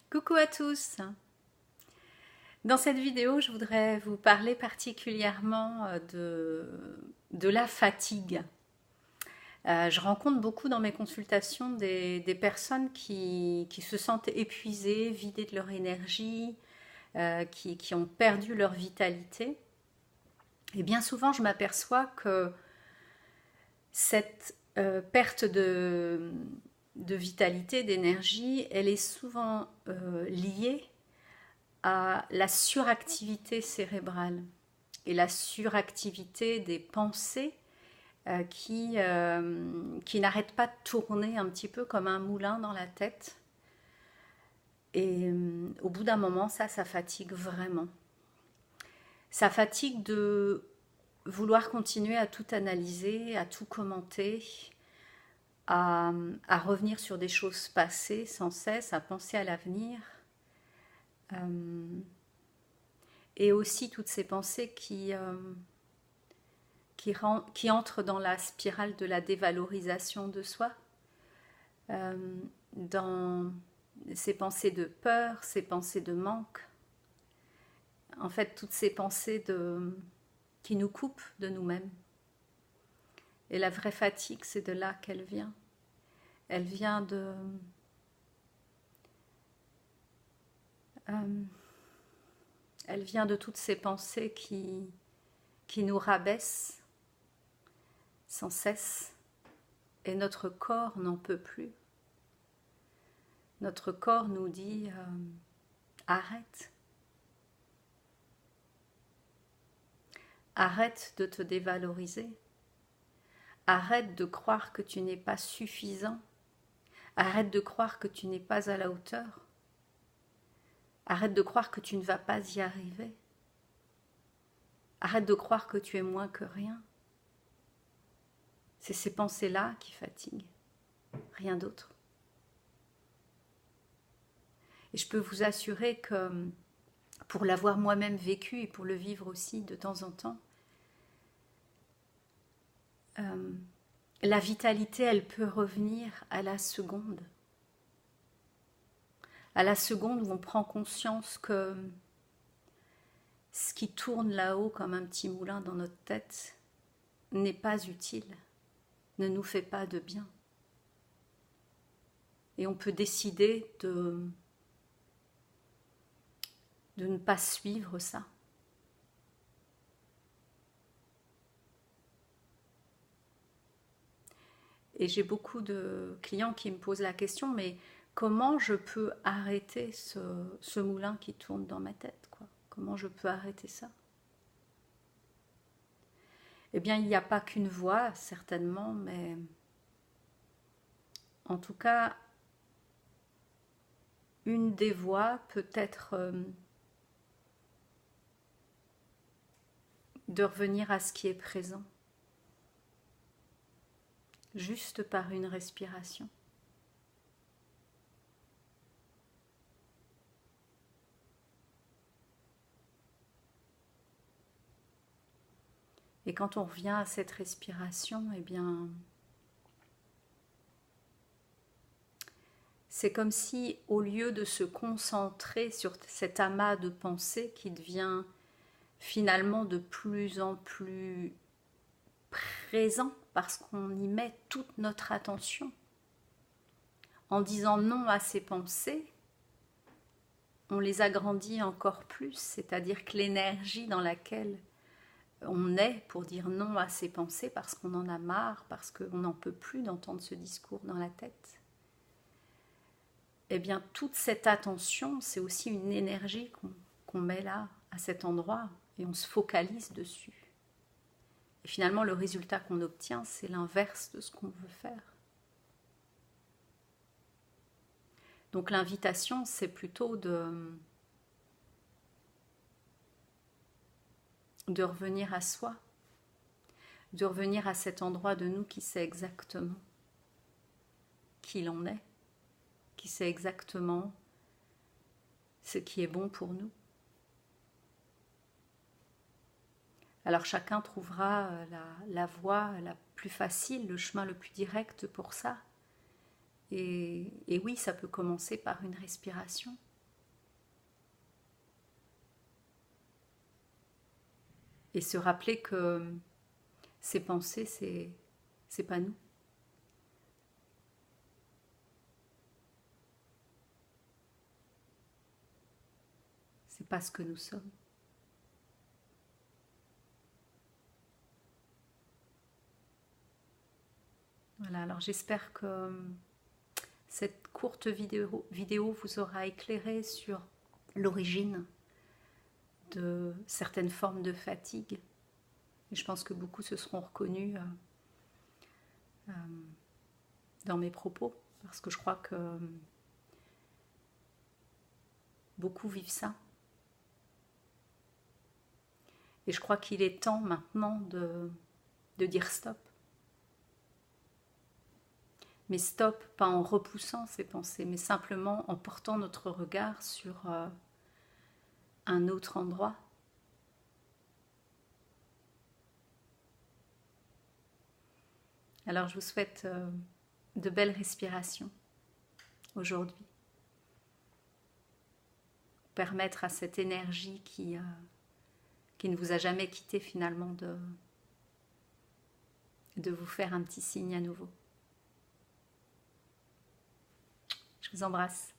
Coucou à tous! Dans cette vidéo, je voudrais vous parler particulièrement de la fatigue. Je rencontre beaucoup dans mes consultations des personnes qui se sentent épuisées, vidées de leur énergie, qui ont perdu leur vitalité. Et bien souvent, je m'aperçois que cette perte de vitalité, d'énergie, elle est souvent liée à la suractivité cérébrale et la suractivité des pensées qui n'arrêtent pas de tourner un petit peu comme un moulin dans la tête. Et au bout d'un moment, ça fatigue vraiment. Ça fatigue de vouloir continuer à tout analyser, à tout commenter, à revenir sur des choses passées sans cesse, à penser à l'avenir. Et aussi toutes ces pensées qui entrent dans la spirale de la dévalorisation de soi, dans ces pensées de peur, ces pensées de manque, en fait toutes ces pensées qui nous coupent de nous-mêmes. Et la vraie fatigue, c'est de là qu'elle vient. Elle vient elle vient de toutes ces pensées qui nous rabaissent sans cesse, et notre corps n'en peut plus. Notre corps nous dit arrête. Arrête de te dévaloriser. Arrête de croire que tu n'es pas suffisant. Arrête de croire que tu n'es pas à la hauteur. Arrête de croire que tu ne vas pas y arriver. Arrête de croire que tu es moins que rien. C'est ces pensées-là qui fatiguent, rien d'autre. Et je peux vous assurer que pour l'avoir moi-même vécu et pour le vivre aussi de temps en temps, la vitalité, elle peut revenir à la seconde. À la seconde où on prend conscience que ce qui tourne là-haut comme un petit moulin dans notre tête n'est pas utile, ne nous fait pas de bien. Et on peut décider de ne pas suivre ça. Et j'ai beaucoup de clients qui me posent la question, mais comment je peux arrêter ce moulin qui tourne dans ma tête, quoi ? Comment je peux arrêter ça ? Eh bien, il n'y a pas qu'une voie, certainement, mais en tout cas, une des voies peut être de revenir à ce qui est présent, juste par une respiration. Et quand on revient à cette respiration, eh bien, c'est comme si, au lieu de se concentrer sur cet amas de pensées qui devient finalement de plus en plus présent parce qu'on y met toute notre attention, en disant non à ces pensées, on les agrandit encore plus, c'est-à-dire que l'énergie dans laquelle on est pour dire non à ces pensées parce qu'on en a marre, parce qu'on n'en peut plus d'entendre ce discours dans la tête, eh bien toute cette attention, c'est aussi une énergie qu'on met là, à cet endroit, et on se focalise dessus. Et finalement, le résultat qu'on obtient, c'est l'inverse de ce qu'on veut faire. Donc l'invitation, c'est plutôt de revenir à soi, de revenir à cet endroit de nous qui sait exactement qui l'on est, qui sait exactement ce qui est bon pour nous. Alors chacun trouvera la voie la plus facile, le chemin le plus direct pour ça. Et oui, ça peut commencer par une respiration. Et se rappeler que ces pensées, c'est pas nous. C'est pas ce que nous sommes. Voilà, alors j'espère que cette courte vidéo vous aura éclairé sur l'origine de certaines formes de fatigue. Et je pense que beaucoup se seront reconnus dans mes propos, parce que je crois que beaucoup vivent ça. Et je crois qu'il est temps maintenant de dire stop. Mais stop, pas en repoussant ces pensées, mais simplement en portant notre regard sur un autre endroit. Alors je vous souhaite de belles respirations aujourd'hui. Permettre à cette énergie qui ne vous a jamais quitté finalement de vous faire un petit signe à nouveau. Je vous embrasse.